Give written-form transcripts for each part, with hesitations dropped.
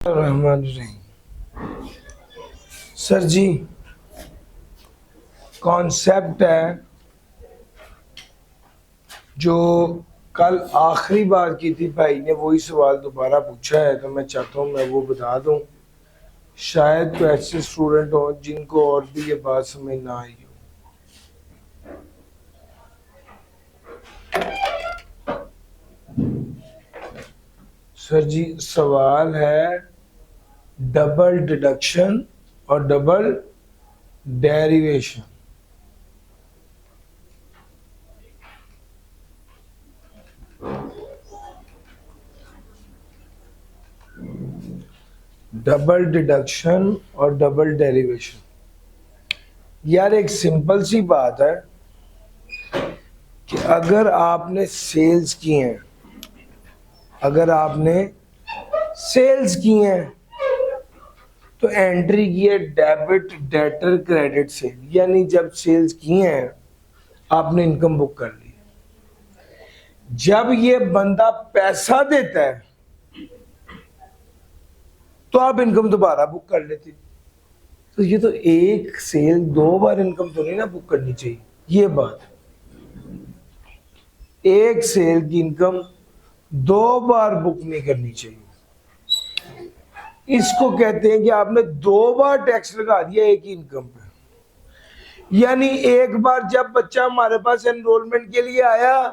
रहमान रहीम। Sir जी, concept है जो कल आखिरी बार की थी, भाई ने वही सवाल दोबारा पूछा है, तो मैं चाहता हूँ मैं वो बता दूं। शायद तो ऐसे स्टूडेंट हो जिनको और भी ये बात समझ ना आई हो। सर जी, सवाल है डबल डिडक्शन और डबल डेरिवेशन। डबल डिडक्शन और डबल डेरिवेशन। यार, एक सिंपल सी बात है कि अगर आपने सेल्स की हैं, अगर आपने सेल्स की हैं तो एंट्री की है डेबिट डेटर क्रेडिट से, यानी जब सेल्स की हैं आपने इनकम बुक कर ली। जब ये बंदा पैसा देता है तो आप इनकम दोबारा बुक कर लेते। तो ये तो एक सेल दो बार इनकम तो नहीं ना बुक करनी चाहिए। ये बात, एक सेल की इनकम दो बार बुक नहीं करनी चाहिए। इसको कहते हैं कि आपने दो बार टैक्स लगा दिया एक ही इनकम पे। यानी एक बार जब बच्चा हमारे पास एनरोलमेंट के लिए आया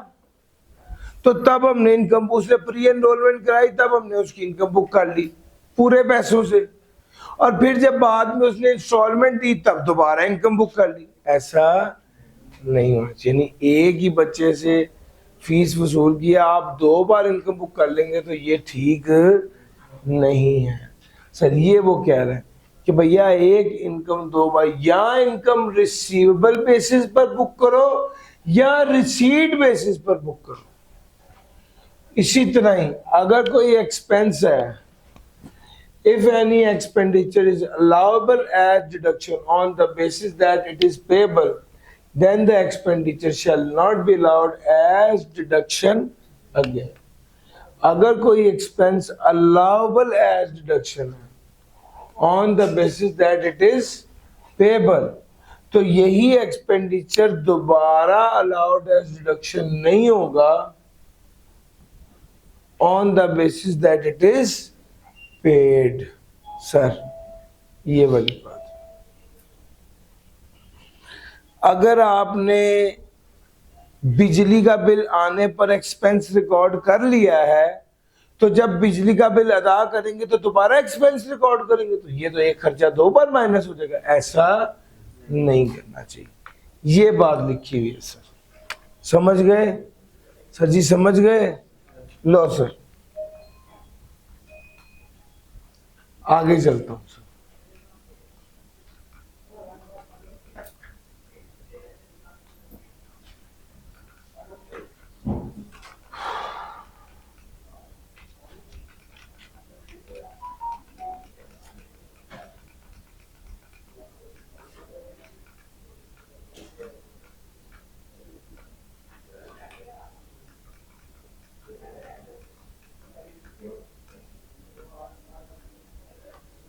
तो तब हमने इनकम, उसने प्री एनरोलमेंट कराई, तब हमने उसकी इनकम बुक कर ली पूरे पैसों से। और फिर जब बाद में उसने इंस्टॉलमेंट दी तब दोबारा इनकम बुक कर ली। ऐसा नहीं होना चाहिए। यानी एक ही बच्चे से फीस वसूल किया, आप दो बार इनकम बुक कर लेंगे तो ये ठीक नहीं है। सर ये वो कह रहे हैं कि भैया एक इनकम दो बार, या इनकम रिसीवेबल बेसिस पर बुक करो या रिसीट बेसिस पर बुक करो। इसी तरह ही अगर कोई एक्सपेंस है, if any expenditure is allowable as deduction on the basis that it is payable, then the expenditure shall not be allowed as deduction again. अगर कोई एक्सपेंस allowable as deduction है on the basis that it is payable, तो यही expenditure दोबारा allowed as deduction नहीं होगा on the basis that it is paid। Sir ये वाली बात, अगर आपने बिजली का बिल आने पर एक्सपेंस रिकॉर्ड कर लिया है तो जब बिजली का बिल अदा करेंगे तो दोबारा एक्सपेंस रिकॉर्ड करेंगे, तो ये तो एक खर्चा दो बार माइनस हो जाएगा। ऐसा नहीं करना चाहिए। ये बात लिखी हुई है सर, समझ गए? सर जी समझ गए? लो सर आगे चलता हूं सर।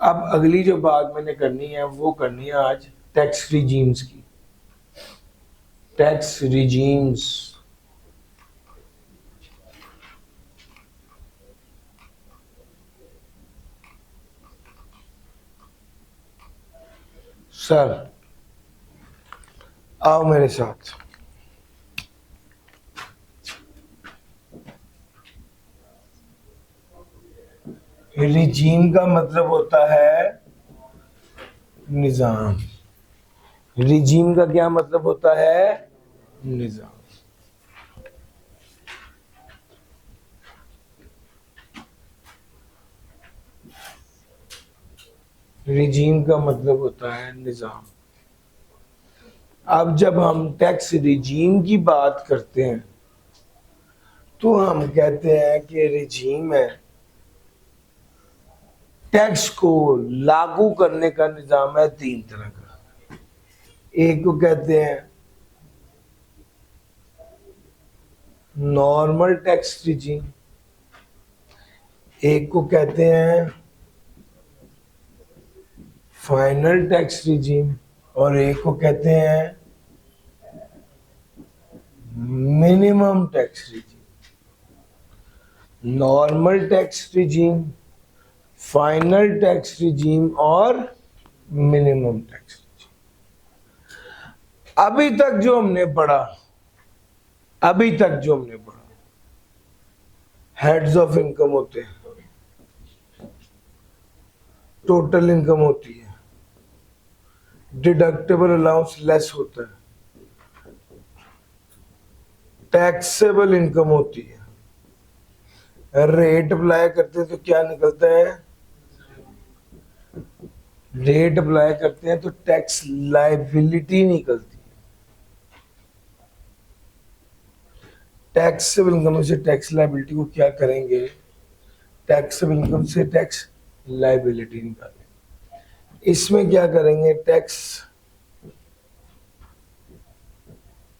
अब अगली जो बात मैंने करनी है वो करनी है आज टैक्स रिजीम्स की। टैक्स रिजीम्स, सर आओ मेरे साथ। रिजीम का मतलब होता है निजाम। रिजीम का क्या मतलब होता है? निजाम। रिजीम का मतलब होता है निजाम। अब जब हम टैक्स रिजीम की बात करते हैं तो हम कहते हैं कि रिजीम है टैक्स को लागू करने का निजाम है तीन तरह का। एक को कहते हैं नॉर्मल टैक्स रिजीम, एक को कहते हैं फाइनल टैक्स रिजीम और एक को कहते हैं minimum tax regime. Normal tax regime, final tax regime और मिनिमम टैक्स रिजीम। अभी तक जो हमने पढ़ा हेड्स ऑफ इनकम होते हैं, टोटल इनकम होती है, डिडक्टेबल अलाउंस लेस होता है, टैक्सेबल इनकम होती है, रेट अप्लाई करते हैं तो क्या निकलता है, रेट अप्लाई करते हैं तो टैक्स लायबिलिटी निकलती है। टैक्सेबल इनकम से टैक्स लायबिलिटी को क्या करेंगे, टैक्सेबल इनकम से टैक्स लायबिलिटी निकालेंगे। इसमें क्या करेंगे, टैक्स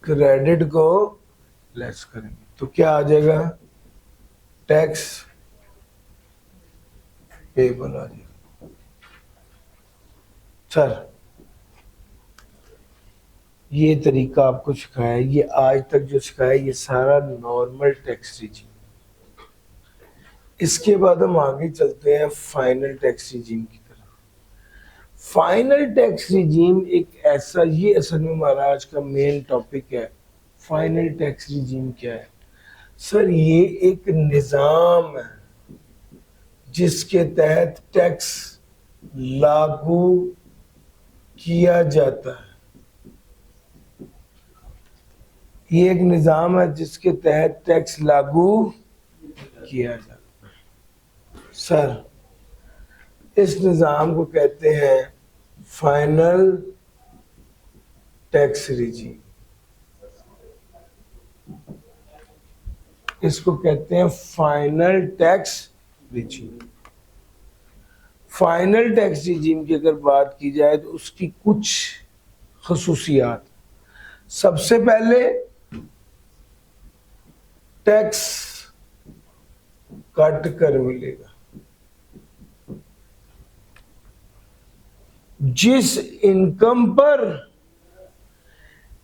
क्रेडिट को लेस करेंगे तो क्या आ जाएगा, टैक्स पेबल आ जाएगा। सर ये तरीका आपको सिखाया, ये आज तक जो सिखाया ये सारा नॉर्मल टैक्स रिजीम। इसके बाद हम आगे चलते हैं फाइनल टैक्स रिजीम की तरफ। फाइनल टैक्स रिजीम एक ऐसा, ये असल में हमारा आज का मेन टॉपिक है। फाइनल टैक्स रिजीम क्या है सर, ये एक निजाम है जिसके तहत टैक्स लागू किया जाता है। ये एक निजाम है जिसके तहत टैक्स लागू किया जाता है। सर इस निजाम को कहते हैं फाइनल टैक्स रिजीम, इसको कहते हैं final tax regime. Final tax regime की अगर बात की जाए तो उसकी कुछ खसूसियात, सबसे पहले टैक्स कट कर मिलेगा। जिस इनकम पर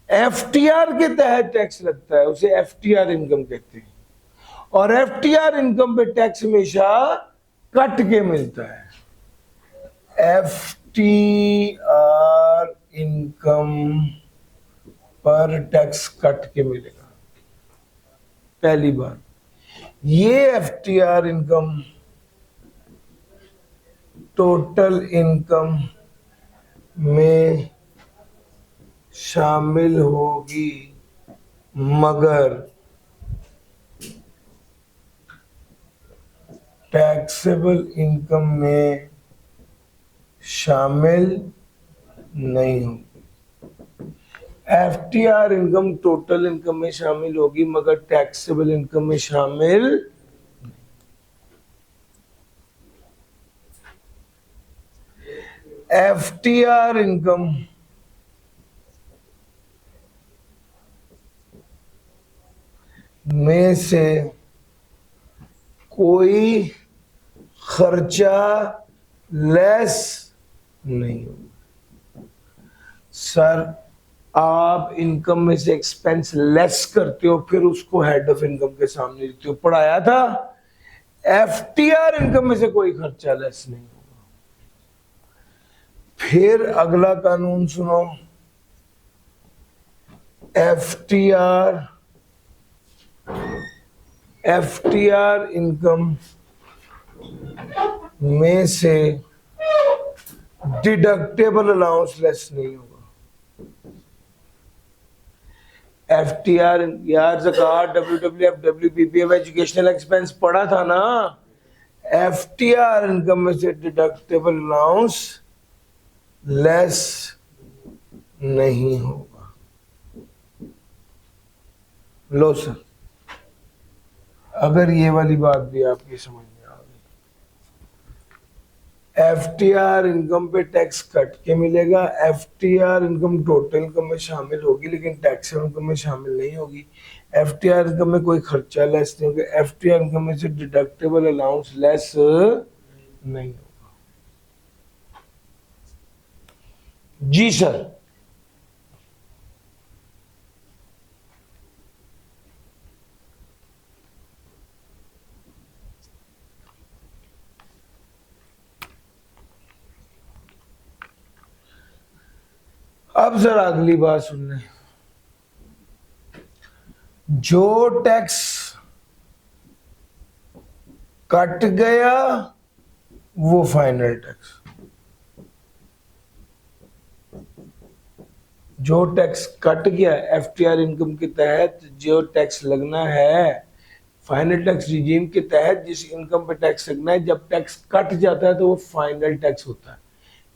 एफटीआर के तहत टैक्स लगता है उसे एफटीआर इनकम कहते हैं, और एफटीआर इनकम पे टैक्स हमेशा कट के मिलता है। एफटीआर इनकम पर टैक्स कट के मिलेगा। पहली बार ये एफटीआर इनकम टोटल इनकम में शामिल होगी मगर टैक्सेबल इनकम में शामिल नहीं होगी। एफटीआर इनकम टोटल इनकम में शामिल होगी मगर टैक्सेबल इनकम में शामिल। एफटीआर इनकम में से कोई खर्चा लेस नहीं होगा। सर आप इनकम में से एक्सपेंस लेस करते हो फिर उसको हेड ऑफ इनकम के सामने देते हो, पढ़ाया था। एफटीआर इनकम में से कोई खर्चा लेस नहीं होगा। फिर अगला कानून सुनो, एफटीआर इनकम में से डिडक्टेबल अलाउंस लेस नहीं होगा। एफटीआर यार ज़कात, डब्ल्यूडब्ल्यूएफ, डब्ल्यूपीपीएफ, एजुकेशनल एक्सपेंस पढ़ा था ना। एफटीआर इनकम में से डिडक्टेबल अलाउंस लेस नहीं होगा। लो सर, अगर ये वाली बात भी आपकी समझ में आ गई, एफटीआर इनकम पे टैक्स कट के मिलेगा। एफटीआर इनकम टोटल इनकम में शामिल होगी लेकिन टैक्स इनकम में शामिल नहीं होगी। एफटीआर इनकम में कोई खर्चा लेस नहीं होगा। एफटीआर इनकम में से डिडक्टेबल अलाउंस लेस नहीं होगा। जी सर। अब जरा अगली बात सुन लें। जो टैक्स कट गया वो फाइनल टैक्स, जो टैक्स कट गया एफटीआर इनकम के तहत जो टैक्स लगना है, फाइनल टैक्स रिजीम के तहत जिस इनकम पे टैक्स लगना है, जब टैक्स कट जाता है तो वो फाइनल टैक्स होता है,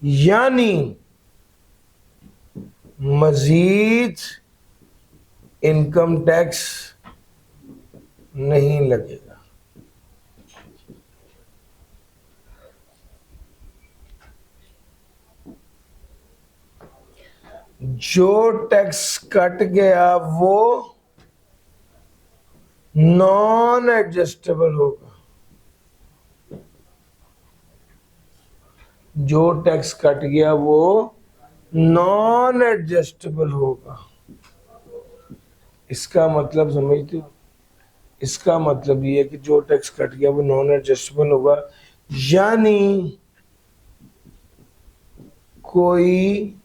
यानी मजीद इनकम टैक्स नहीं लगेगा। जो टैक्स कट गया वो नॉन एडजस्टेबल होगा, जो टैक्स कट गया वो नॉन एडजस्टेबल होगा। इसका मतलब समझते हो? इसका मतलब ये है कि जो टैक्स कट गया वो नॉन एडजस्टेबल होगा, यानी कोई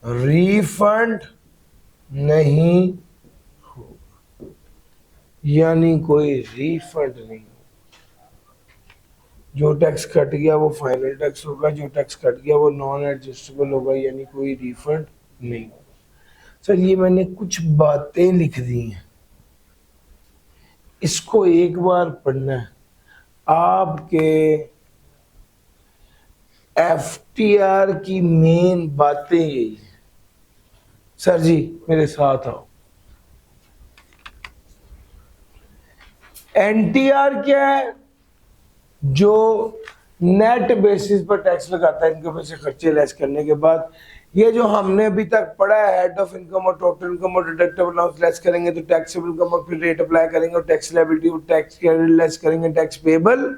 रिफंड नहीं होगा, यानी कोई रिफंड नहीं होगा। जो टैक्स कट गया वो फाइनल टैक्स होगा, जो टैक्स कट गया वो नॉन एडजस्टेबल होगा, यानी कोई रिफंड नहीं होगा। सर ये मैंने कुछ बातें लिख दी हैं, इसको एक बार पढ़ना है। आपके एफटीआर की मेन बातें यही है। सर जी मेरे साथ आओ। एनटीआर क्या है? जो नेट बेसिस पर टैक्स लगाता है इनकम से खर्चे लेस करने के बाद। ये जो हमने अभी तक पढ़ा है, हेड ऑफ इनकम और टोटल इनकम और डिडक्टेबल अलाउंस लेस करेंगे तो टैक्सेबल इनकम और फिर रेट अप्लाई करेंगे और टैक्स लायबिलिटी और टैक्स क्रेडिट लेस करेंगे टैक्स पेबल।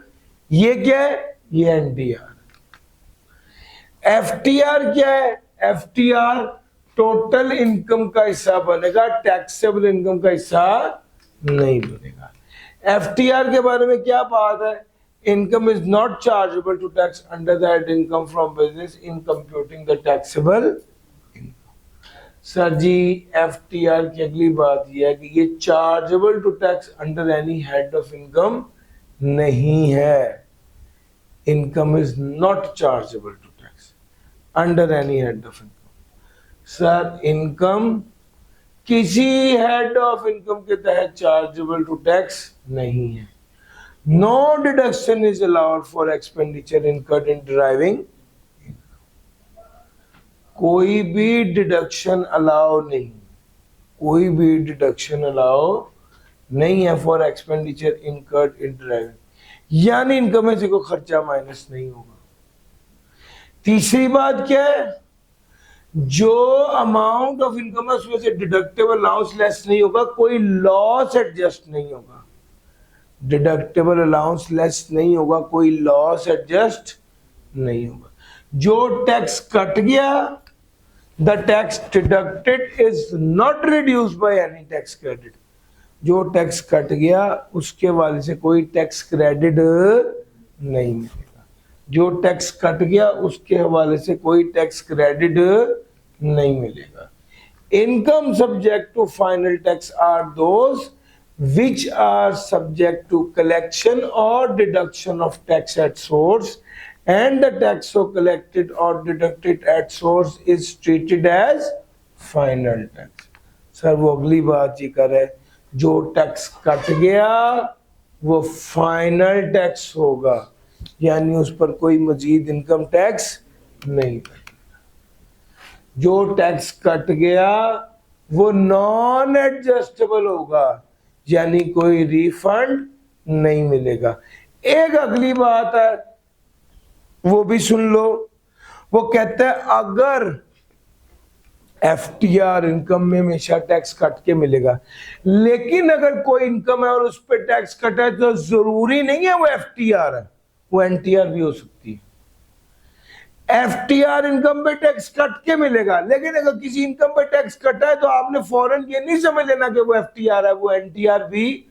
ये क्या है? ये एनटीआर। एफटीआर क्या है? एफटीआर टोटल इनकम का हिस्सा बनेगा, टैक्सेबल इनकम का हिस्सा नहीं बनेगा। एफटीआर के बारे में क्या बात है? Income is not chargeable to tax under the head income from business in computing the taxable income. Sir ji FTR की अगली बात यह है कि ये chargeable to tax under any head of income नहीं है। Income is not chargeable to tax under any head of income. Sir income किसी हेड ऑफ इनकम के तहत चार्जेबल टू टैक्स नहीं है। No deduction is allowed for expenditure incurred in driving. कोई भी deduction allow नहीं, कोई भी डिडक्शन अलाउ नहीं है for expenditure incurred in driving, यानी इनकम में से कोई खर्चा माइनस नहीं होगा। तीसरी बात क्या है? जो अमाउंट ऑफ इनकम है उसमें से डिडक्टेबल अलाउंस लेस नहीं होगा, कोई लॉस एडजस्ट नहीं होगा। डिडक्टेबल अलाउंस लेस नहीं होगा, कोई लॉस एडजस्ट नहीं होगा। जो टैक्स कट गया, the tax deducted is not reduced by any tax credit. जो टैक्स कट गया उसके वाले से कोई टैक्स क्रेडिट नहीं मिलेगा। जो टैक्स कट गया उसके हवाले से कोई टैक्स क्रेडिट नहीं मिलेगा। Income subject to final tax are those which are subject to collection or deduction of tax at source, and the tax so collected or deducted at source is treated as final tax. Sir वो अगली बात ये कर रहे, जो tax cut गया वो final tax होगा, यानी उस पर कोई मजीद इनकम टैक्स नहीं लगेगा। जो टैक्स कट गया वो नॉन एडजस्टेबल होगा, यानी कोई रिफंड नहीं मिलेगा। एक अगली बात है वो भी सुन लो। वो कहते हैं अगर एफटीआर इनकम में हमेशा टैक्स कट के मिलेगा, लेकिन अगर कोई इनकम है और उस पर टैक्स कटा है तो जरूरी नहीं है वो एफटीआर है, वो एनटीआर भी हो सकती है। एफटीआर इनकम पे टैक्स कट के मिलेगा, लेकिन अगर किसी इनकम पे टैक्स कटा है तो आपने फौरन ये नहीं समझ लेना कि वो एफटीआर है, वो एनटीआर भी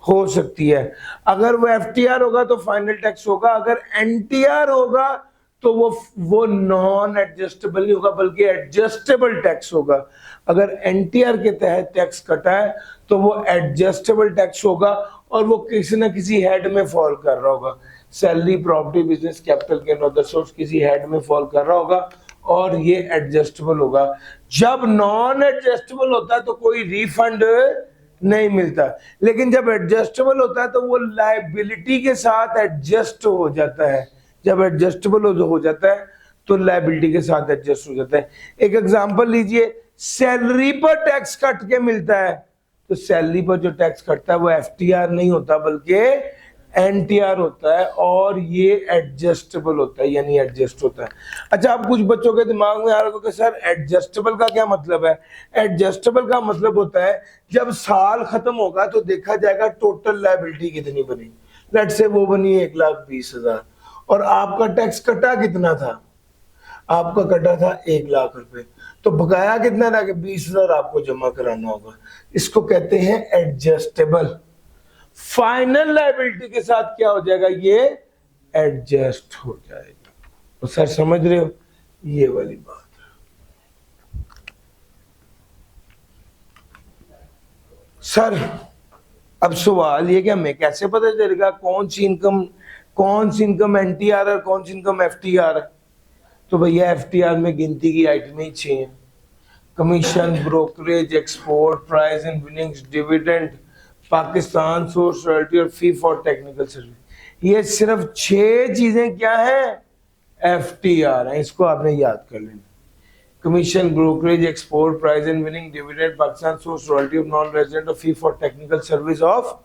हो सकती है। अगर वो एफटीआर होगा तो फाइनल टैक्स होगा, अगर एनटीआर होगा तो वो नॉन एडजस्टेबल नहीं होगा बल्कि एडजस्टेबल टैक्स होगा। अगर एनटीआर के तहत टैक्स कटा है तो वो एडजस्टेबल टैक्स होगा और वो किसी ना किसी हेड में फॉल कर रहा होगा। सैलरी, प्रॉपर्टी, बिजनेस कैपिटल के अदर सोर्स किसी हेड में फॉल कर रहा होगा और ये एडजस्टेबल होगा। जब नॉन एडजस्टेबल होता है तो कोई रिफंड नहीं मिलता, लेकिन जब एडजस्टेबल होता है तो वो लायबिलिटी के साथ एडजस्ट हो जाता है। जब एडजस्टेबल हो जाता है तो लायबिलिटी के साथ एडजस्ट हो जाता है। एक एग्जांपल लीजिए, सैलरी पर टैक्स कट के मिलता है तो सैलरी पर जो टैक्स कटता है वो एफटीआर नहीं होता बल्कि एनटीआर होता है और ये एडजस्टेबल होता है, यानी एडजस्ट होता है। अच्छा, अब कुछ बच्चों के दिमाग में आ रहा होगा कि सर एडजस्टेबल का क्या मतलब है? एडजस्टेबल का मतलब होता है जब साल खत्म होगा तो देखा जाएगा टोटल लायबिलिटी कितनी बनी। लेट से वो बनी 1,20,000 और आपका टैक्स कटा कितना था? आपका कटा था 1,00,000 रुपए, तो बकाया कितना था कि 20,000 आपको जमा कराना होगा। इसको कहते हैं एडजस्टेबल। फाइनल लायबिलिटी के साथ क्या हो जाएगा? ये एडजस्ट हो जाएगा। तो सर समझ रहे हो ये वाली बात। सर अब सवाल ये कि हमें कैसे पता चलेगा कौन सी इनकम एनटीआर है, कौन सी इनकम एफटीआर है? तो भैया एफटीआर में गिनती की आइटमें ही 6 हैं। Commission, brokerage, export, prize and winnings, dividend, Pakistan source royalty और फी फॉर टेक्निकल सर्विस। ये सिर्फ 6 चीजें क्या है? एफटीआर है। इसको आपने याद कर लेना। Commission, brokerage, export, prize and winning, dividend, Pakistan source royalty of non resident और fee for technical service of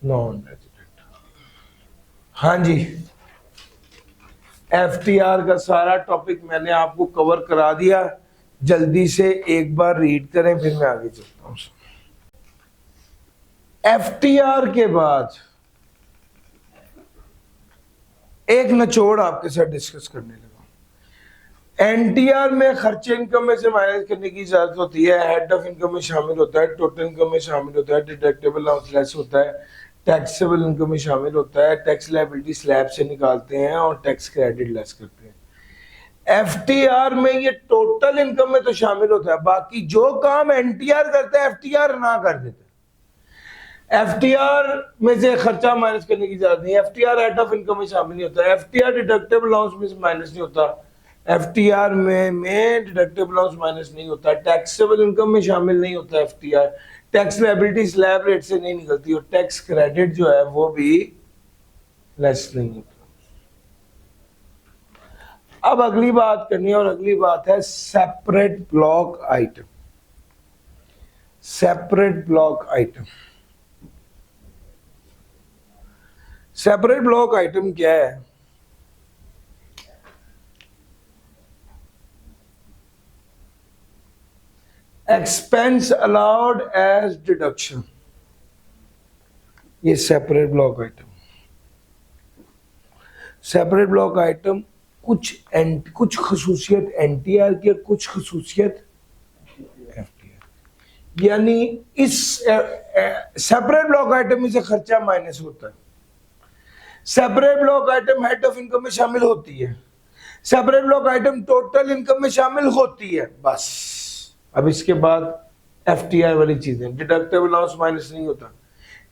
non resident. हाँ जी, एफटीआर का सारा टॉपिक मैंने आपको कवर करा दिया। जल्दी से एक बार रीड करें फिर मैं आगे चलता हूं। एफटीआर के बाद एक निचोड़ आपके साथ डिस्कस करने लगा। एनटीआर में खर्चे इनकम में से माइनस करने की इजाजत होती है, हेड ऑफ इनकम में शामिल होता है, टोटल इनकम में शामिल होता है, डिडक्टेबल अलाउंस लेस होता है, टैक्सेबल इनकम में शामिल होता है, टैक्स लायबिलिटी स्लैब से निकालते हैं और टैक्स क्रेडिट लेस करते हैं। एफटीआर में ये टोटल इनकम में तो शामिल होता है, बाकी जो काम एनटीआर करता है एफटीआर ना कर देता है। एफटीआर में से खर्चा माइनस करने की इजाजत नहीं। एफटीआर हेड ऑफ इनकम में शामिल नहीं होता। एफटीआर डिडक्टेबल अलाउंस में से माइनस नहीं होता। एफटीआर में डिडक्टेबल अलाउंस माइनस नहीं होता। टैक्सेबल इनकम में शामिल नहीं होता FTR. Tax liability slab rate से नहीं निकलती और टैक्स क्रेडिट जो है वो भी लेस नहीं होता। अब अगली बात करनी है और अगली बात है separate block item. Separate block item, separate block item क्या है? एक्सपेंस अलाउड एज डिडक्शन, ये separate block item. Separate block item कुछ खसूसियत एनटीआर की और कुछ खसूसियत एफटीआर। यानी इस सेपरेट ब्लॉक आइटम में से खर्चा माइनस होता है। Separate block item head of income में शामिल होती है। Separate block item total income में शामिल होती है। बस अब इसके बाद एफटीआर वाली चीजें, डिडक्टेबल अलाउंस माइनस नहीं होता।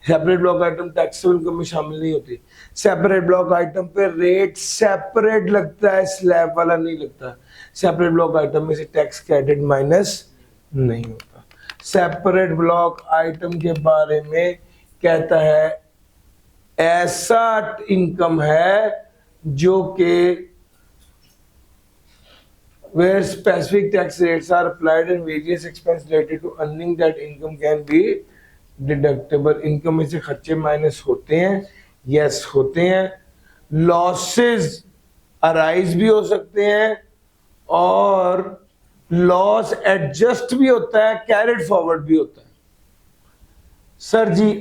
Separate block item taxable income में शामिल नहीं होती। सेपरेट ब्लॉक आइटम पे रेट सेपरेट लगता है, स्लैब वाला नहीं लगता। सेपरेट ब्लॉक आइटम में से टैक्स क्रेडिट माइनस नहीं होता। सेपरेट ब्लॉक आइटम के बारे में कहता है ऐसा इनकम है जो कि where specific tax rates are applied and various expense related to earning that income can be deductible। Income में से खर्चे माइनस होते हैं, यस होते हैं। लॉसेस अराइज भी हो सकते हैं और लॉस एडजस्ट भी होता है, कैरिड फॉरवर्ड भी होता है। सर जी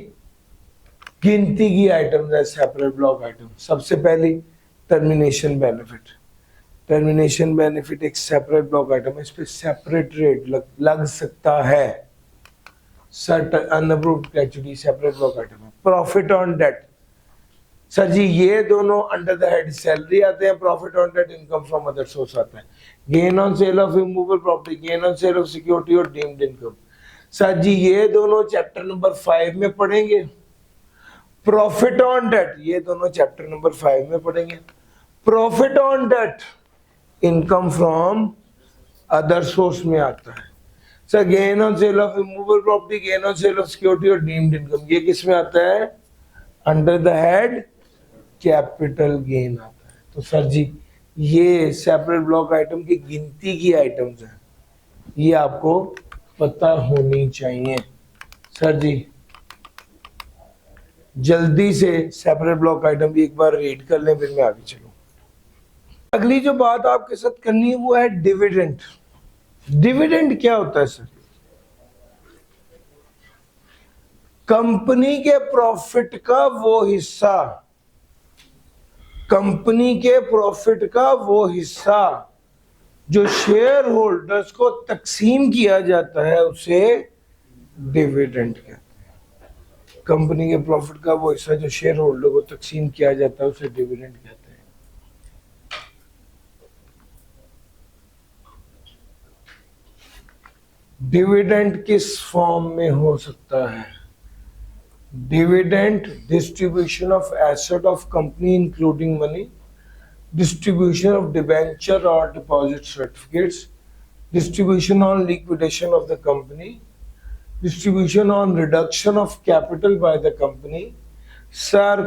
गिनती की आइटम है सेपरेट ब्लॉक आइटम। सबसे पहली टर्मिनेशन बेनिफिट, टर्मिनेशन बेनिफिट एक सेपरेट ब्लॉक आइटम है, इस पे सेपरेट रेट लग सकता है। Sir unapproved gratuity separate block item है। Profit on debt, sir ji ये दोनों अंडर द हेड सैलरी आते हैं, profit on debt income from other source आता है। Gain on sale of immovable property, gain on sale of security और deemed income, sir ji ये दोनों चैप्टर नंबर 5 में पढ़ेंगे। प्रॉफिट ऑन डेट ये दोनों चैप्टर नंबर 5 में पढ़ेंगे। Profit on debt income from other source में आता है। Sir gain on sale of immovable property, gain on sale of security और डीम्ड इनकम ये किस में आता है? Under the head capital gain आता है। तो सर जी ये सेपरेट ब्लॉक आइटम की गिनती की आइटम्स हैं, ये आपको पता होनी चाहिए। सर जी जल्दी से सेपरेट ब्लॉक आइटम भी एक बार रीड कर लें, फिर मैं आगे चलूं। अगली जो बात आपके साथ करनी है वो है डिविडेंड। डिविडेंड क्या होता है सर? कंपनी के प्रॉफिट का वो हिस्सा, कंपनी के प्रॉफिट का वो हिस्सा जो शेयर होल्डर्स को तकसीम किया जाता है उसे डिविडेंड कहते हैं। कंपनी के प्रॉफिट का वो हिस्सा जो शेयर होल्डर को तकसीम किया जाता है उसे डिविडेंड कहते हैं। डिविडेंड किस फॉर्म में हो सकता है? Dividend distribution of asset of company including money, distribution of debenture or deposit certificates, distribution on liquidation of the company, distribution on reduction of capital by the company। Sir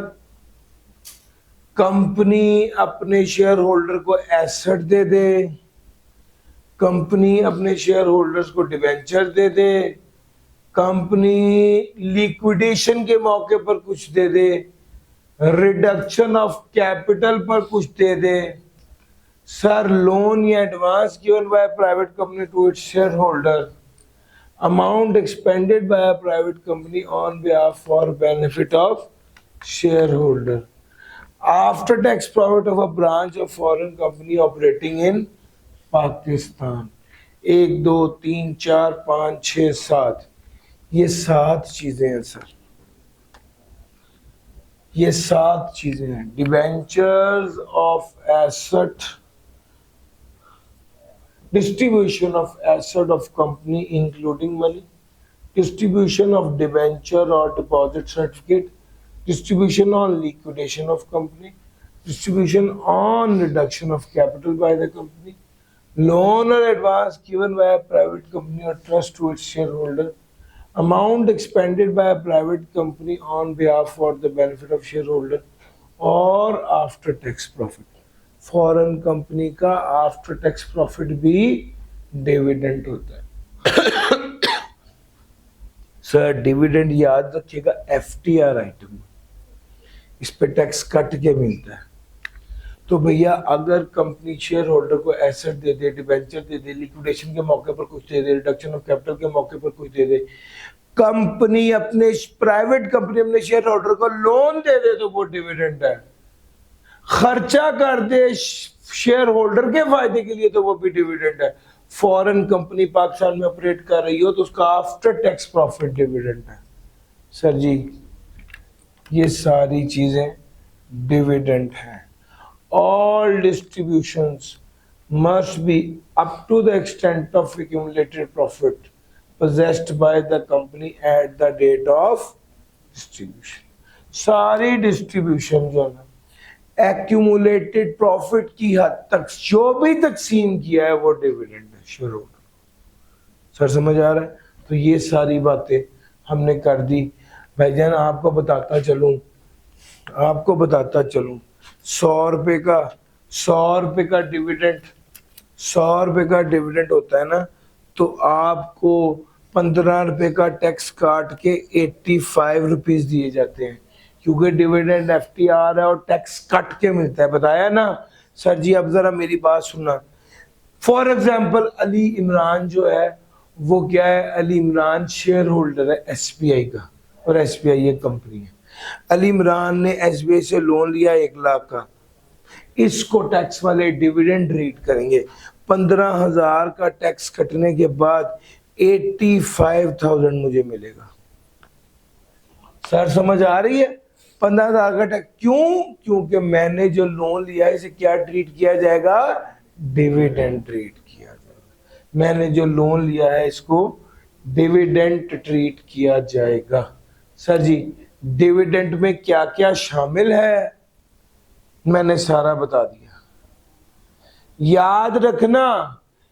company अपने shareholder को asset दे दे, company अपने shareholders को debenture दे दे, company liquidation के मौके पर कुछ दे दे, रिडक्शन ऑफ कैपिटल पर कुछ दे दे। सर लोन या advance given by private company to its share holder, amount expended by a private company on behalf for benefit of shareholder, after tax profit of a branch of foreign company operating in Pakistan. 1 2 3 4 5 6 7 ये 7 चीजें हैं sir, ये 7 चीजें हैं। Debentures of asset, distribution of asset of company including money, distribution of debenture और deposit certificate, distribution on liquidation of company, distribution on reduction of capital by the company, loan और advance given by private company और trust to its share holder, amount expended by a private company on behalf for the benefit of shareholder और after tax profit. Foreign company का after tax profit भी dividend होता है। Sir dividend याद रखिएगा FTR item, इस पे tax cut के मिलता है। तो भैया अगर कंपनी शेयर होल्डर को एसेट दे दे, डिबेंचर दे दे, लिक्विडेशन के मौके पर कुछ दे दे, रिडक्शन ऑफ कैपिटल के मौके पर कुछ दे दे, कंपनी अपने प्राइवेट कंपनी अपने शेयर होल्डर को लोन दे दे तो वो डिविडेंड है, खर्चा कर दे शेयर होल्डर के फायदे के लिए तो वो भी डिविडेंड है। फॉरेन कंपनी पाकिस्तान में ऑपरेट कर रही हो तो उसका आफ्टर टैक्स प्रॉफिट डिविडेंड है। सर जी ये सारी चीजें डिविडेंड हैं। All distributions must be up to the extent of accumulated profit possessed by the company at the date of distribution। सारी डिस्ट्रीब्यूशन जो है एक्यूमुलेटेड प्रॉफिट की हद तक जो भी तकसीम किया है वो डिविडेंड है शेयर होल्डर। सर समझ आ रहा है? तो ये सारी बातें हमने कर दी। भाईजान आपको बताता चलूं 100 रुपए का डिविडेंड, 100 रुपए का डिविडेंड होता है ना, तो आपको 15 रुपए का टैक्स काट के 85 रुपीज दिए जाते हैं, क्योंकि डिविडेंड एफटीआर है और टैक्स कट के मिलता है। बताया ना सर जी? अब जरा मेरी बात सुनना। फॉर एग्जाम्पल अली इमरान जो है वो क्या है? अली इमरान शेयर होल्डर है एसबीआई का, और एसबीआई एक कंपनी है। अली इमरान ने एसबीआई से लोन लिया 1 लाख का, इसको टैक्स वाले डिविडेंड रीड करेंगे। 15,000 का टैक्स कटने के बाद 85,000 मुझे मिलेगा। सर समझ आ रही है? 15,000 का टैक्स क्यों? क्योंकि मैंने जो लोन लिया है इसे क्या ट्रीट किया जाएगा? डिविडेंड ट्रीट किया जाएगा। मैंने जो लोन लिया है इसको डिविडेंड ट्रीट किया जाएगा। सर जी डिविडेंड में क्या क्या शामिल है मैंने सारा बता दिया। याद रखना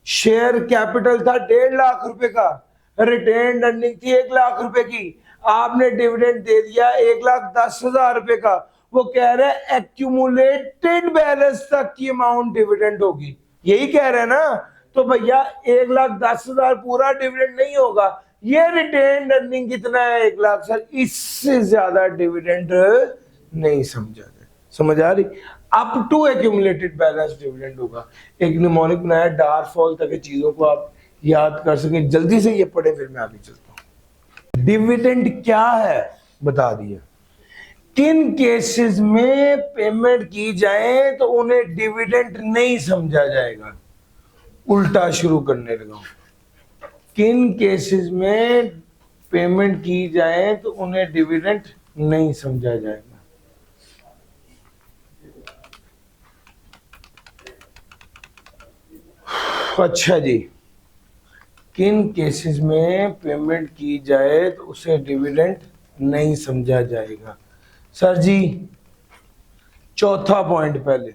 शेयर कैपिटल था 1.5 लाख रुपए का, रिटेन अर्निंग थी 1 लाख रुपए की, आपने डिविडेंड दे दिया 1,10,000 रुपए का। वो कह रहे हैं एक्यूमुलेटेड बैलेंस तक की अमाउंट डिविडेंड होगी, यही कह रहे हैं ना? तो भैया 1,10,000 पूरा डिविडेंड नहीं होगा, ये रिटेन अर्निंग कितना है? 1 लाख। सर इससे ज्यादा डिविडेंड नहीं समझा जाए। समझ आ रही? Up to accumulated balance dividend होगा। एक निमोनिक बनाया डार्क फॉल तक की चीजों को आप याद कर सके, जल्दी से ये पढ़े फिर मैं आगे चलता हूं। डिविडेंड क्या है बता दिया। किन केसेस में पेमेंट की जाए तो उन्हें डिविडेंड नहीं समझा जाएगा? उल्टा शुरू करने लगा। किन केसेस में पेमेंट की जाए तो उन्हें डिविडेंड नहीं समझा जाएगा? अच्छा जी, किन केसेस में पेमेंट की जाए तो उसे डिविडेंड नहीं समझा जाएगा? सर जी चौथा पॉइंट, पहले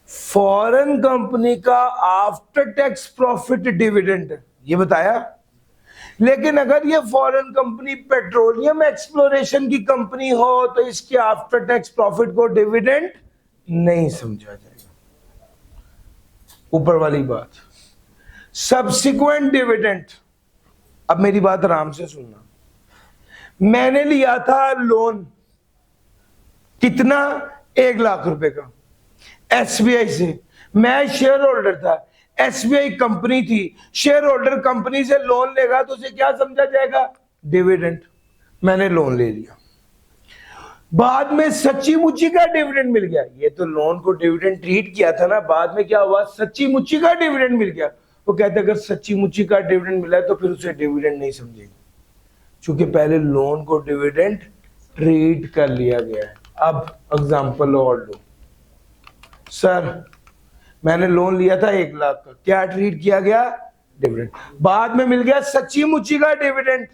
फॉरेन कंपनी का आफ्टर टैक्स प्रॉफिट डिविडेंड ये बताया, लेकिन अगर ये फॉरेन कंपनी पेट्रोलियम एक्सप्लोरेशन की कंपनी हो तो इसके आफ्टर टैक्स प्रॉफिट को डिविडेंड नहीं समझा जाएगा। ऊपर वाली बात। सब्सिक्वेंट डिविडेंड, अब मेरी बात आराम से सुनना। मैंने लिया था लोन कितना? 1 लाख रुपए का एसबीआई से। मैं शेयर होल्डर था, एसबीआई कंपनी थी, शेयर होल्डर कंपनी से लोन लेगा तो उसे क्या समझा जाएगा? डिविडेंड। मैंने लोन ले लिया, बाद में सच्ची मुच्ची का डिविडेंड मिल गया। ये तो लोन को डिविडेंड ट्रीट किया था ना, बाद में क्या हुआ? सच्ची मुच्ची का डिविडेंड मिल गया। वो कहते अगर सच्ची मुच्ची का डिविडेंड मिला है तो फिर उसे डिविडेंड नहीं समझेंगे, क्योंकि पहले लोन को डिविडेंड ट्रीट कर लिया गया है। अब एग्जांपल और लो। सर मैंने लोन लिया था 1 लाख का, क्या ट्रीट किया गया? डिविडेंड। बाद में मिल गया सच्ची मुच्ची का डिविडेंड,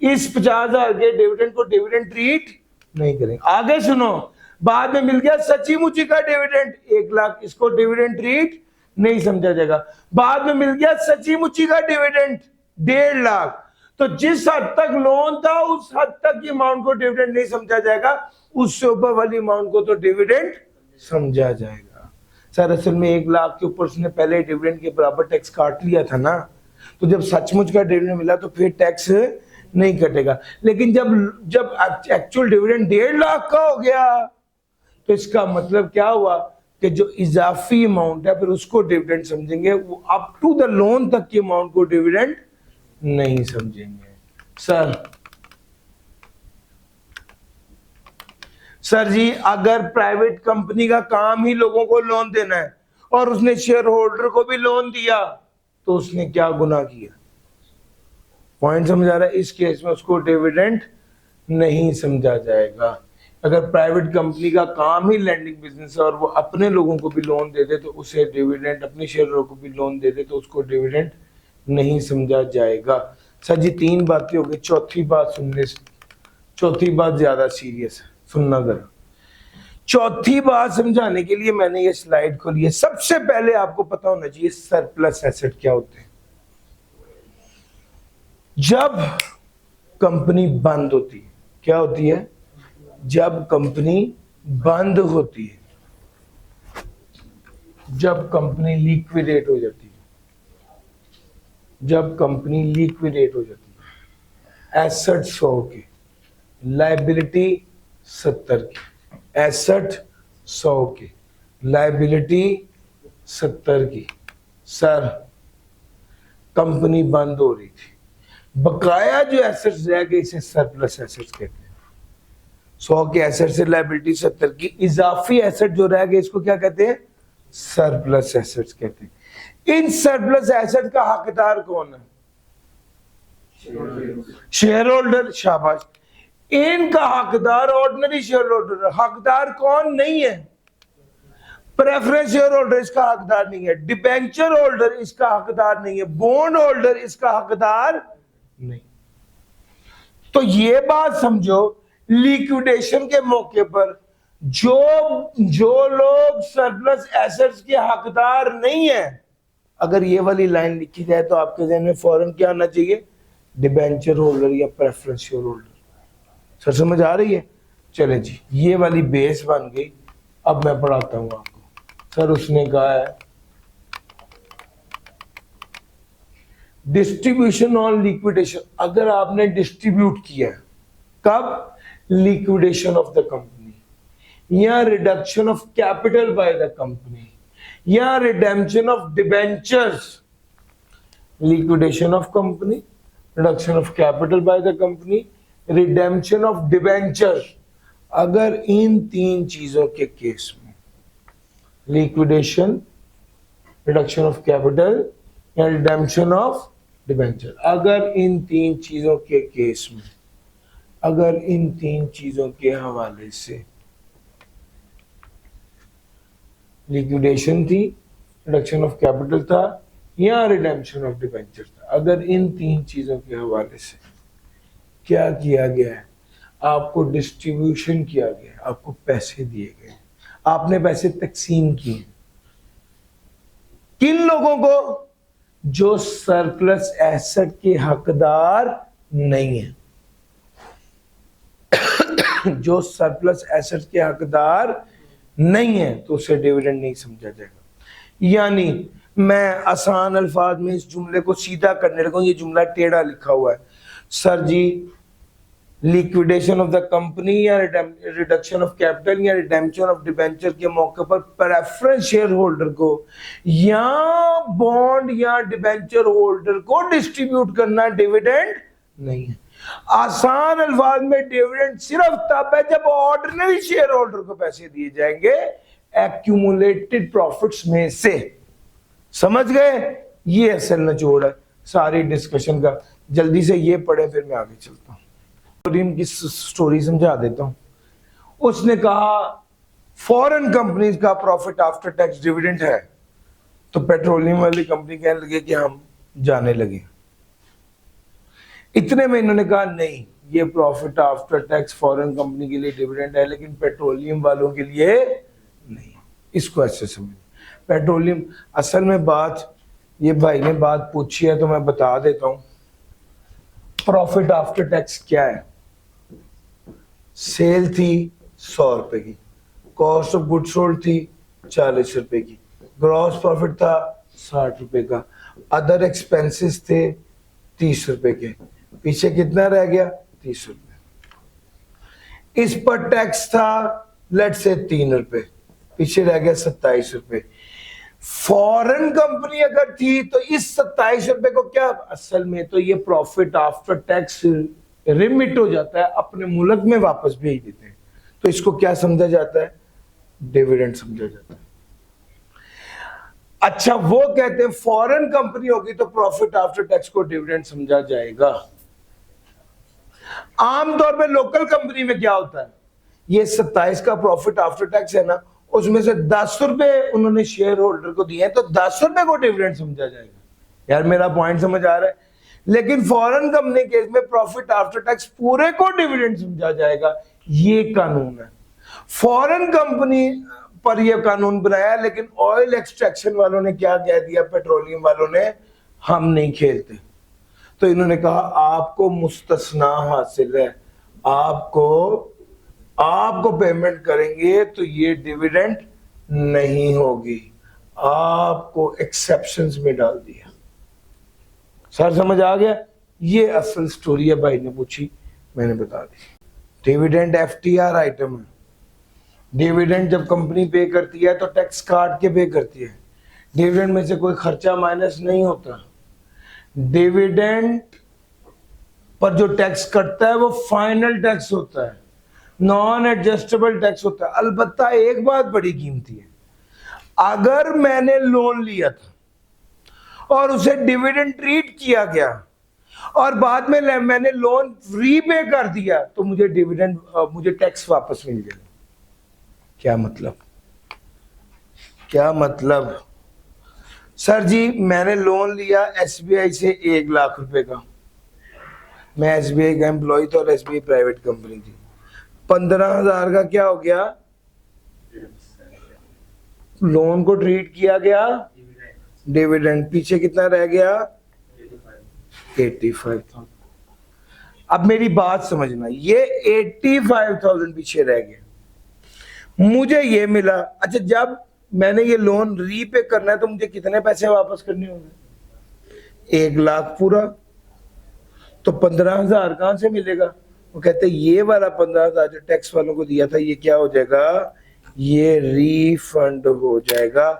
इस 50,000 के डिविडेंड को डिविडेंड ट्रीट नहीं करेंगे। आगे सुनो, बाद में मिल गया सच्ची मुच्ची का डिविडेंड 1 लाख, इसको डिविडेंड ट्रीट नहीं समझा जाएगा। बाद में मिल गया सच्ची मुच्ची का डिविडेंड 1.5 लाख, तो जिस हद तक लोन था उस हद तक की अमाउंट को डिविडेंड नहीं समझा जाएगा, उससे ऊपर वाली अमाउंट को तो डिविडेंड समझा जाएगा। सर असल में 1 लाख के ऊपर उसने पहले डिविडेंड के बराबर टैक्स काट लिया था ना, तो जब सचमुच का डिविडेंड मिला तो फिर टैक्स नहीं कटेगा। लेकिन जब एक्चुअल डिविडेंड 1.5 लाख का हो गया तो इसका मतलब क्या हुआ कि जो इजाफी अमाउंट है फिर उसको डिविडेंड समझेंगे, वो अप टू द लोन तक की अमाउंट को डिविडेंड नहीं समझेंगे। सर जी अगर प्राइवेट कंपनी का काम ही लोगों को लोन देना है और उसने शेयर होल्डर को भी लोन दिया तो उसने क्या गुनाह किया? पॉइंट समझ आ रहा है? इस केस में उसको डिविडेंड नहीं समझा जाएगा। अगर प्राइवेट कंपनी का काम ही लैंडिंग बिजनेस है और वो अपने लोगों को भी लोन दे दे तो उसे डिविडेंड, अपने शेयरों को भी लोन दे दे तो उसको डिविडेंड नहीं समझा जाएगा। सर जी 3 बातें हो गई, चौथी बात सुनने, चौथी बात ज्यादा सीरियस है, सुनना जरा। चौथी बात समझाने के लिए मैंने ये स्लाइड खोली है। सबसे पहले आपको पता होना चाहिए सरप्लस एसेट क्या होते हैं। जब कंपनी बंद होती है, क्या होती है? जब कंपनी बंद होती है, जब कंपनी लिक्विडेट हो जाती है, जब कंपनी लिक्विडेट हो जाती है, एसेट 100 की, लायबिलिटी 70 की, एसेट 100 की, लायबिलिटी 70 की। सर कंपनी बंद हो रही थी, बकाया जो एसेट्स रह गए इसे सरप्लस एसेट्स कहते हैं। 100 के एसेट से लायबिलिटी 70 की, इजाफी एसेट जो रह गए इसको क्या कहते हैं? सरप्लस एसेट्स कहते हैं। इन सरप्लस एसेट का हकदार कौन है? Share holder. शाबाश। इनका हकदार ऑर्डिनरी शेयर होल्डर। हकदार कौन नहीं है? प्रेफरेंस शेयर होल्डर इसका हकदार नहीं है, डिबेंचर होल्डर इसका हकदार नहीं है, बॉन्ड होल्डर इसका हकदार नहीं। तो ये बात समझो, लिक्विडेशन के मौके पर जो लोग सरप्लस एसेट्स के हकदार नहीं है, अगर ये वाली लाइन लिखी जाए तो आपके ज़हन में फौरन क्या आना चाहिए? डिबेंचर होल्डर या प्रेफरेंस शेयर होल्डर। सर समझ आ रही है? चले जी, ये वाली बेस बन गई। अब मैं पढ़ाता हूं आपको। सर उसने कहा है डिस्ट्रीब्यूशन ऑन लिक्विडेशन। अगर आपने डिस्ट्रीब्यूट किया, कब? लिक्विडेशन ऑफ द कंपनी, या reduction of capital by the company, या redemption of debentures. Liquidation of company, reduction of capital by the company, redemption of debenture. अगर इन तीन चीजों के केस में, लिक्विडेशन, रिडक्शन ऑफ कैपिटल या रिडेम्पशन ऑफ डिबेंचर, अगर इन तीन चीजों के केस में, अगर इन तीन चीजों के हवाले से लिक्विडेशन थी, रिडक्शन ऑफ कैपिटल था या रिडेम्पशन ऑफ डिबेंचर था, अगर इन तीन चीजों के हवाले से क्या किया गया है? आपको डिस्ट्रीब्यूशन किया गया, आपको पैसे दिए गए, आपने पैसे तकसीम किए। किन लोगों को? जो सरप्लस एसेट के हकदार नहीं है। जो सरप्लस एसेट के हकदार नहीं है तो उसे डिविडेंड नहीं समझा जाएगा। यानी मैं आसान अल्फाज में इस जुमले को सीधा करने लगा। ये जुमला टेढ़ा लिखा हुआ है। Sir ji, liquidation of the company या रिडक्शन ऑफ कैपिटल या रिडेम्पशन ऑफ डिबेंचर के मौके पर प्रेफरेंस शेयर होल्डर को या बॉन्ड या डिबेंचर होल्डर को डिस्ट्रीब्यूट करना डिविडेंड नहीं है। आसान अल्फाज में डिविडेंड सिर्फ तब है जब ऑर्डिनरी शेयर होल्डर को पैसे दिए जाएंगे एक्यूमुलेटेड प्रॉफिट्स में से। समझ गए? ये असल निचोड़ है सारी डिस्कशन का। जल्दी से ये पढ़े फिर मैं आगे चलता हूं। की स्टोरी समझा देता हूं। उसने कहा फॉरेन कंपनीज का प्रॉफिट आफ्टर टैक्स डिविडेंड है, तो पेट्रोलियम वाली कंपनी कहने लगे कि हम जाने लगे। इतने में इन्होंने कहा नहीं, ये profit after tax foreign company के लिए डिविडेंड है लेकिन पेट्रोलियम वालों के लिए नहीं। इसको ऐसे समझ। पेट्रोलियम असल में बात, ये भाई ने बात पूछी है तो मैं बता देता हूं। प्रॉफिट आफ्टर टैक्स क्या है? सेल थी 100 रुपए की, कॉस्ट ऑफ गुड सोल्ड थी 40 रुपए की, ग्रॉस प्रॉफिट था 60 रुपए का, अदर एक्सपेंसेस थे 30 रुपए के, पीछे कितना रह गया? 30 रुपए। इस पर टैक्स था लेट से 3 रुपए, पीछे रह गया 27 रुपए। फॉरेन कंपनी अगर थी तो इस 27 रुपए को क्या, असल में तो ये प्रॉफिट आफ्टर टैक्स रिमिट हो जाता है, अपने मुल्क में वापस भेज देते हैं, तो इसको क्या समझा जाता है? डिविडेंड समझा जाता है। अच्छा, वो कहते हैं फॉरेन कंपनी होगी तो प्रॉफिट आफ्टर टैक्स को डिविडेंड समझा जाएगा। आमतौर पे लोकल कंपनी में क्या होता है? ये 27 का प्रॉफिट आफ्टर टैक्स है ना, उसमें से 10 रुपए उन्होंने शेयर होल्डर को दिए हैं तो 10 रुपए को डिविडेंड समझा जाएगा। यार मेरा पॉइंट समझ आ रहा है? लेकिन फॉरेन कंपनी केस में प्रॉफिट आफ्टर टैक्स पूरे को डिविडेंड समझा जाएगा। ये कानून है। फॉरेन कंपनी पर यह कानून बनाया, लेकिन ऑयल एक्सट्रैक्शन वालों ने क्या कह दिया? पेट्रोलियम वालों ने हम नहीं खेलते, तो इन्होंने कहा आपको मुस्तस्ना हासिल है, आपको पेमेंट करेंगे तो ये डिविडेंड नहीं होगी, आपको एक्सेप्शंस में डाल दिया। सर समझ आ गया? ये असल स्टोरी है, भाई ने पूछी मैंने बता दी। डिविडेंड एफटीआर आइटम है। डिविडेंड जब कंपनी पे करती है तो टैक्स काट के पे करती है। डिविडेंड में से कोई खर्चा माइनस नहीं होता। डिविडेंड पर जो टैक्स कटता है वो फाइनल टैक्स होता है। नॉन एडजस्टेबल टैक्स होता है। अलबत्ता एक बात बड़ी कीमती है, अगर मैंने लोन लिया था और उसे डिविडेंड ट्रीट किया गया और बाद में मैंने लोन रीपे कर दिया तो मुझे डिविडेंड मुझे टैक्स वापस मिल जाएगा। क्या मतलब? क्या मतलब? सर जी मैंने लोन लिया एसबीआई से 1 लाख रुपए का, मैं एसबीआई का एम्प्लॉय था और एसबीआई प्राइवेट कंपनी थी। 15,000 का क्या हो गया? लोन को ट्रीट किया गया डिविडेंड, पीछे कितना रह गया? 85,000। अब मेरी बात समझना, ये 85,000 पीछे रह गया, मुझे ये मिला। अच्छा, जब मैंने ये लोन रीपे करना है तो मुझे कितने पैसे वापस करने होंगे? 1 लाख पूरा। तो 15,000 कहां से मिलेगा? वो कहते हैं ये वाला 15,000 जो टैक्स वालों को दिया था ये क्या हो जाएगा? ये रिफंड हो जाएगा।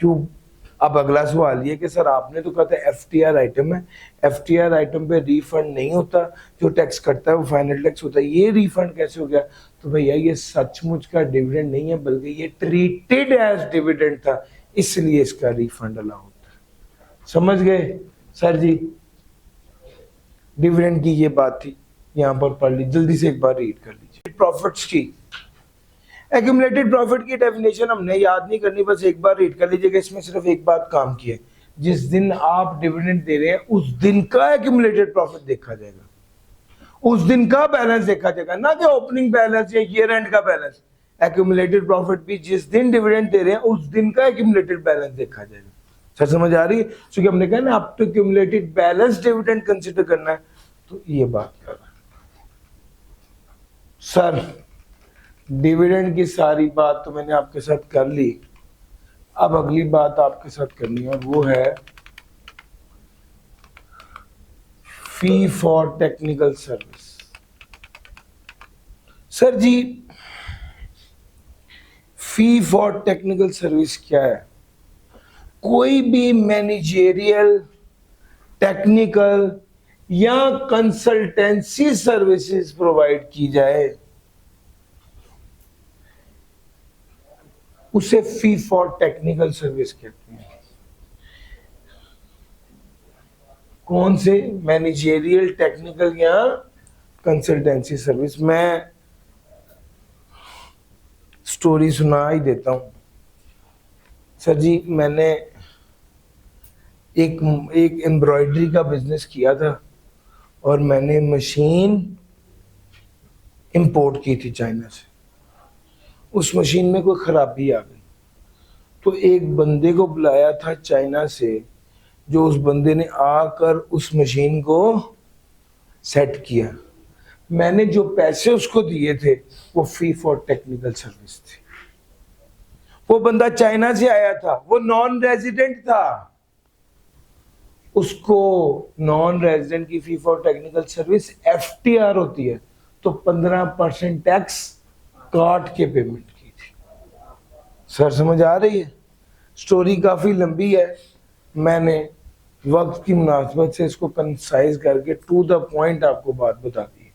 क्यों? अब अगला सवाल ये कि सर आपने तो कहा था एफटीआर आइटम है, एफटीआर आइटम पे रिफंड नहीं होता, जो टैक्स कटता है वो फाइनल टैक्स होता है, ये रिफंड कैसे हो गया? तो भैया ये सचमुच का डिविडेंड नहीं है बल्कि ये ट्रीटेड एज डिविडेंड था, इसलिए इसका रिफंड अलाउ होता है। समझ गए सर जी? डिविडेंड की ये बात थी, यहां पर पढ़ ली, जल्दी से एक बार रीड कर लीजिए। प्रॉफिट्स की एक्यूमुलेटेड प्रॉफिट की डेफिनेशन हमने याद नहीं करनी, बस एक बार रीड कर लीजिएगा। इसमें सिर्फ एक बात काम की है, जिस दिन आप डिविडेंड दे रहे हैं उस दिन का एक्यूमुलेटेड प्रॉफिट देखा जाएगा, उस दिन का बैलेंस देखा जाएगा, ना कि ओपनिंग बैलेंस या ईयर एंड का बैलेंस। एक्यूमुलेटेड प्रॉफिट भी जिस दिन डिविडेंड दे रहे हैं उस दिन का एक्यूमुलेटेड बैलेंस देखा जाएगा। सर समझ आ रही है? क्योंकि हमने कहा ना up to accumulated balance dividend consider करना है, तो ये बात कर रहा है। सर डिविडेंड की सारी बात तो मैंने आपके साथ कर ली, अब अगली बात आपके साथ करनी है, वो है fee for technical service. Sir ji fee for technical service क्या है? कोई भी मैनेजेरियल, टेक्निकल या कंसल्टेंसी सर्विसेज प्रोवाइड की जाए उसे फी फॉर टेक्निकल सर्विस कहते हैं। कौन से? मैनेजेरियल, टेक्निकल या कंसल्टेंसी सर्विस। मैं स्टोरी सुना ही देता हूं। सर जी मैंने एक एम्ब्रॉयडरी का बिजनेस किया था और मैंने मशीन इंपोर्ट की थी चाइना से। उस मशीन में कोई खराबी आ गई तो एक बंदे को बुलाया था चाइना से, जो उस बंदे ने आकर उस मशीन को सेट किया। मैंने जो पैसे उसको दिए थे वो फी फॉर टेक्निकल सर्विस थी। वो बंदा चाइना से आया था, वो नॉन रेजिडेंट था, उसको नॉन रेजिडेंट की फी फॉर टेक्निकल सर्विस एफटीआर होती है, तो 15% टैक्स काट के पेमेंट की थी। सर समझ आ रही है? स्टोरी काफी लंबी है, मैंने वक्त की मुनासबत से इसको कंसाइज करके टू द पॉइंट आपको बात बता दी।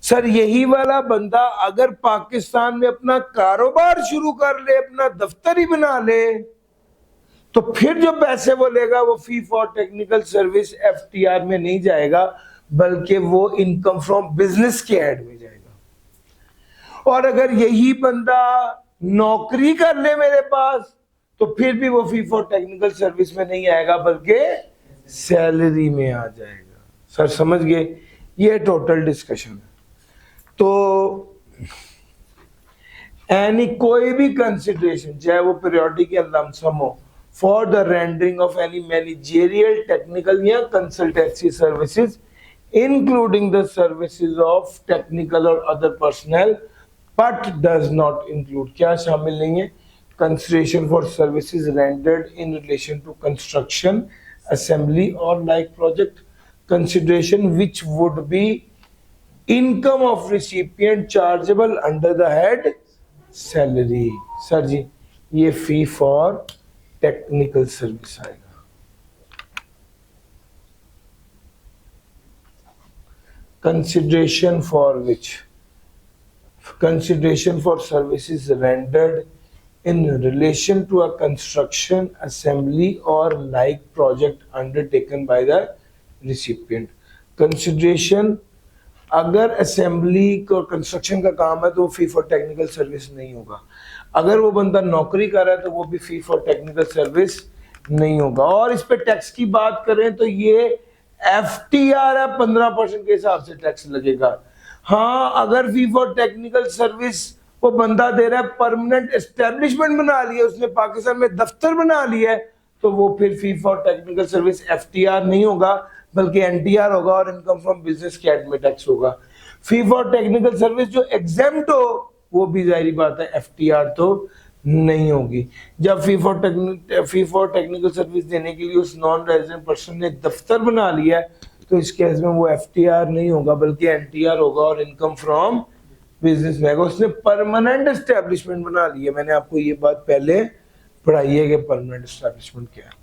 सर यही वाला बंदा अगर पाकिस्तान में अपना कारोबार शुरू कर ले, अपना दफ्तर ही बना ले, तो फिर जो पैसे वो लेगा वो फी फॉर टेक्निकल सर्विस एफटीआर में नहीं जाएगा, बल्कि वो इनकम फ्रॉम बिजनेस के ऐड में जाएगा। और अगर यही बंदा नौकरी कर ले मेरे पास तो फिर भी वो फी फॉर टेक्निकल सर्विस में नहीं आएगा, बल्कि सैलरी में आ जाएगा। सर समझ गए? ये टोटल डिस्कशन है। तो एनी कोई भी कंसिडरेशन, चाहे वो पीरियोडिक या लमसम हो, for the rendering of any managerial, technical या consultancy services including the services of technical और other personal, but does not include, क्या शामिल नहीं है? Consideration for services rendered in relation to construction, assembly और like project, consideration which would be income of recipient chargeable under the head salary. Sir ji ये fee for technical service आएगा। Consideration for which consideration for services rendered in relation to a construction, assembly or like project undertaken by the recipient. Consideration, अगर assembly और construction का काम है तो वो फी for technical service नहीं होगा। अगर वो बंदा नौकरी कर रहा है तो वो भी फी फॉर टेक्निकल सर्विस नहीं होगा। और इस पे टैक्स की बात करें तो ये एफटीआर है, 15% के हिसाब से टैक्स लगेगा। हाँ, अगर फी फॉर टेक्निकल सर्विस वो बंदा दे रहा है, परमानेंट एस्टेब्लिशमेंट बना लिया उसने, पाकिस्तान में दफ्तर बना लिया है, तो वो फिर फी फॉर टेक्निकल सर्विस एफटीआर नहीं होगा बल्कि एनटीआर होगा और इनकम फ्रॉम बिजनेस के एड में टैक्स होगा। फी फॉर टेक्निकल सर्विस जो एग्जेम्प्ट हो वो भी जाहिर बात है एफटीआर तो नहीं होगी। जब फी फॉर टेक्निकल सर्विस देने के लिए उस नॉन रेजिडेंट पर्सन ने दफ्तर बना लिया है तो इस केस में वो एफटीआर नहीं होगा बल्कि एनटीआर होगा और इनकम फ्रॉम बिजनेस में होगा। उसने परमानेंट एस्टेब्लिशमेंट बना लिया। मैंने आपको ये बात पहले पढ़ाई है कि परमानेंट एस्टेब्लिशमेंट क्या है।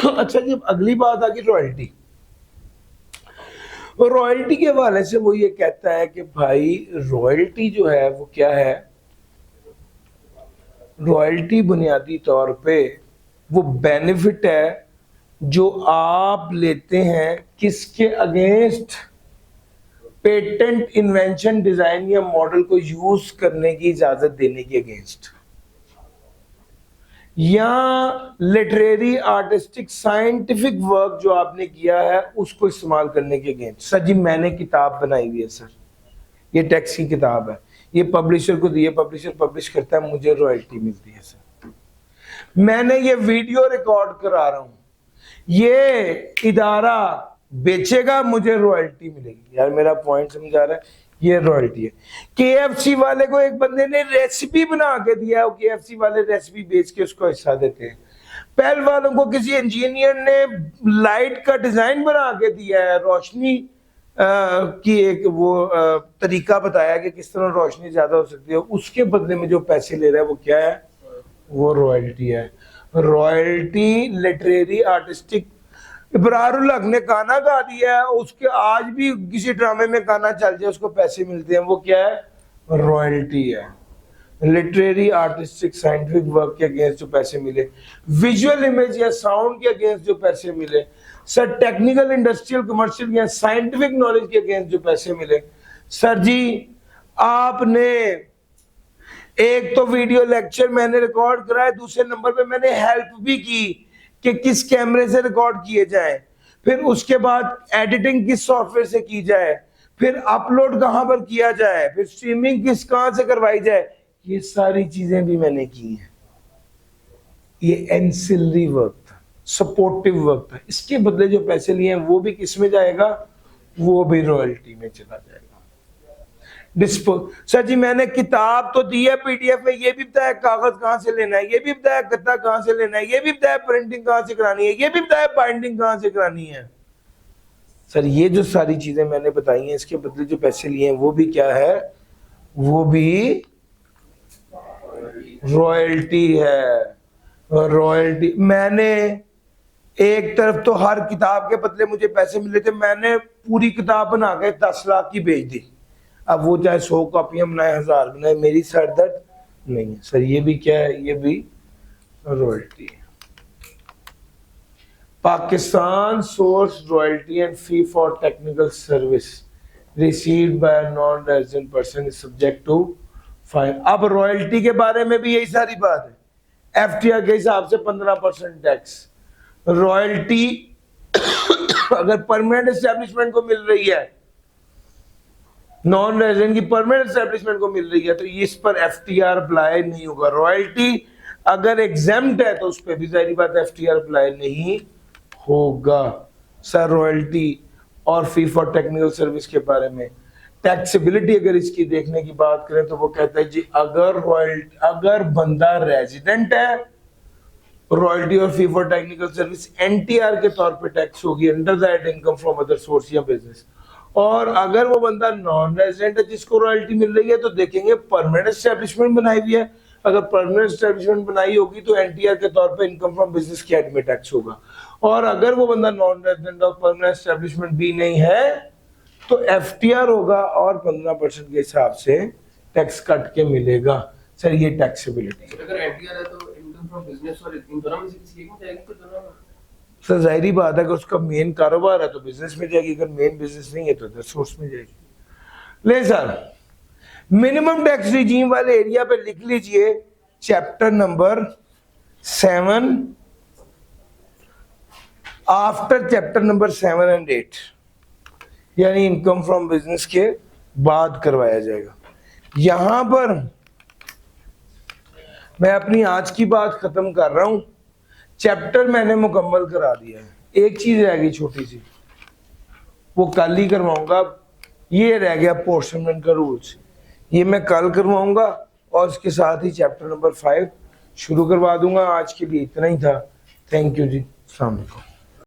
अच्छा, जब अगली बात आ गई रॉयल्टी, और रॉयल्टी के हवाले से वो ये कहता है कि भाई रॉयल्टी जो है वो क्या है। रॉयल्टी बुनियादी तौर पे वो बेनिफिट है जो आप लेते हैं किसके अगेंस्ट, पेटेंट, इन्वेंशन, डिजाइन या मॉडल को यूज करने की इजाजत देने के अगेंस्ट, या लिटरेरी, आर्टिस्टिक, साइंटिफिक वर्क जो आपने किया है उसको इस्तेमाल करने के अगेंस्ट। सर जी मैंने किताब बनाई हुई है सर, ये टैक्स की किताब है, ये पब्लिशर को दिए, पब्लिशर पब्लिश करता है, मुझे रॉयल्टी मिलती है सर। मैंने ये वीडियो रिकॉर्ड करा रहा हूं, ये इदारा बेचेगा, मुझे रॉयल्टी मिलेगी। यार मेरा पॉइंट समझा रहा है, ये रॉयल्टी है। केएफसी वाले को एक बंदे ने रेसिपी बना के दिया है, केएफसी वाले रेसिपी बेच के उसको हिस्सा देते हैं। पहल वालों को किसी इंजीनियर ने लाइट का डिजाइन बना के दिया है, रोशनी की एक वो तरीका बताया कि किस तरह रोशनी ज्यादा हो सकती है, उसके बदले में जो पैसे ले रहा है वो क्या है, वो रॉयल्टी है। रॉयल्टी लिटरेरी, आर्टिस्टिक, इब्रारुल हक ने गाना गा दिया है, उसके आज भी किसी ड्रामे में गाना चल जाए उसको पैसे मिलते हैं, वो क्या है, रॉयल्टी है। लिटरेरी, आर्टिस्टिक, साइंटिफिक वर्क के अगेंस्ट जो पैसे मिले, विजुअल इमेज या साउंड के अगेंस्ट जो पैसे मिले, सर टेक्निकल, इंडस्ट्रियल, कमर्शियल या साइंटिफिक नॉलेज के अगेंस्ट जो पैसे मिले। सर जी आपने एक तो वीडियो लेक्चर मैंने रिकॉर्ड कराया, दूसरे नंबर पे मैंने हेल्प भी की कि किस कैमरे से रिकॉर्ड किए जाए, फिर उसके बाद एडिटिंग किस सॉफ्टवेयर से की जाए, फिर अपलोड कहां पर किया जाए, फिर स्ट्रीमिंग कहां से करवाई जाए, ये सारी चीजें भी मैंने की हैं। ये एंसिलरी वर्क था, सपोर्टिव वर्क था। इसके बदले जो पैसे लिए हैं वो भी किस में जाएगा, वो भी रॉयल्टी में चला जाएगा। सर जी मैंने किताब तो दी है पीडीएफ में, ये भी बताया कागज कहां से लेना है, ये भी बताया गत्ता कहां से लेना है, ये भी बताया प्रिंटिंग कहां से करानी है, ये भी बताया बाइंडिंग कहां से करानी है। सर ये जो सारी चीजें मैंने बताई हैं इसके बदले जो पैसे लिए हैं वो भी क्या है, वो भी रॉयल्टी है। रॉयल्टी, मैंने एक तरफ तो हर किताब के बदले मुझे पैसे मिले थे, मैंने पूरी किताब बना के 10 लाख की बेच दी। अब वो चाहे 100 कॉपियां बनाए, 1000 बनाए, मेरी सर दर्द नहीं है। सर ये भी क्या है, ये भी रॉयल्टी है। Pakistan source royalty and fee for technical service received by non resident person is subject to fine. अब रॉयल्टी के बारे में भी यही सारी बात है, एफटीआर के हिसाब से 15% टैक्स। रॉयल्टी अगर परमानेंट एस्टेब्लिशमेंट को मिल रही है, नॉन रेजिडेंट की परमानेंट एस्टेब्लिशमेंट को मिल रही है, तो इस पर एफटीआर अप्लाई नहीं होगा। रॉयल्टी अगर एग्जेम्प्ट है तो उस पर भी जाहिर बात एफटीआर अप्लाई नहीं होगा। सर रॉयल्टी और फी फॉर टेक्निकल सर्विस के बारे में टैक्सेबिलिटी अगर इसकी देखने की बात करें तो वो कहता है जी अगर बंदा रेजिडेंट है, रॉयल्टी और fee for technical service NTR के तौर पे टैक्स होगी under that income from other source या बिजनेस। और अगर वो बंदा नॉन रेजिडेंट है जिसको रॉयल्टी मिल रही है तो देखेंगे परमानेंट एस्टेब्लिशमेंट बनाई हुई है, अगर परमानेंट एस्टेब्लिशमेंट बनाई होगी तो एनटीआर के तौर पे इनकम फ्रॉम बिजनेस के हेड में टैक्स होगा। और अगर वो बंदा नॉन रेजिडेंट और परमानेंट एस्टेब्लिशमेंट भी नहीं है तो FTR होगा और 15% के हिसाब से टैक्स कट के मिलेगा। सर ये टैक्सेबिलिटी। अगर एनटीआर है तो इनकम फ्रॉम बिजनेस और इन दोनों में से किसी एक में जाएगी तो दोनों में? सर जाहिर बात है कि उसका मेन कारोबार है तो बिजनेस में जाएगी, अगर मेन बिजनेस नहीं है तो अदर सोर्स में जाएगी। ले सर मिनिमम टैक्स रिजीम वाले एरिया पे लिख लीजिए chapter number 7 after chapter number 7 and 8, यानी इनकम फ्रॉम बिजनेस के बाद करवाया जाएगा। यहां पर मैं अपनी आज की बात खत्म कर रहा हूं। चैप्टर मैंने मुकम्मल करा दिया है, एक चीज रह गई छोटी सी, वो कल ही करवाऊंगा। ये रह गया पोर्शनमेंट का रूल्स, ये मैं कल करवाऊंगा और उसके साथ ही चैप्टर नंबर 5 शुरू करवा दूंगा। आज के लिए इतना ही था। थैंक यू जी, अस्सलाम वालेकुम।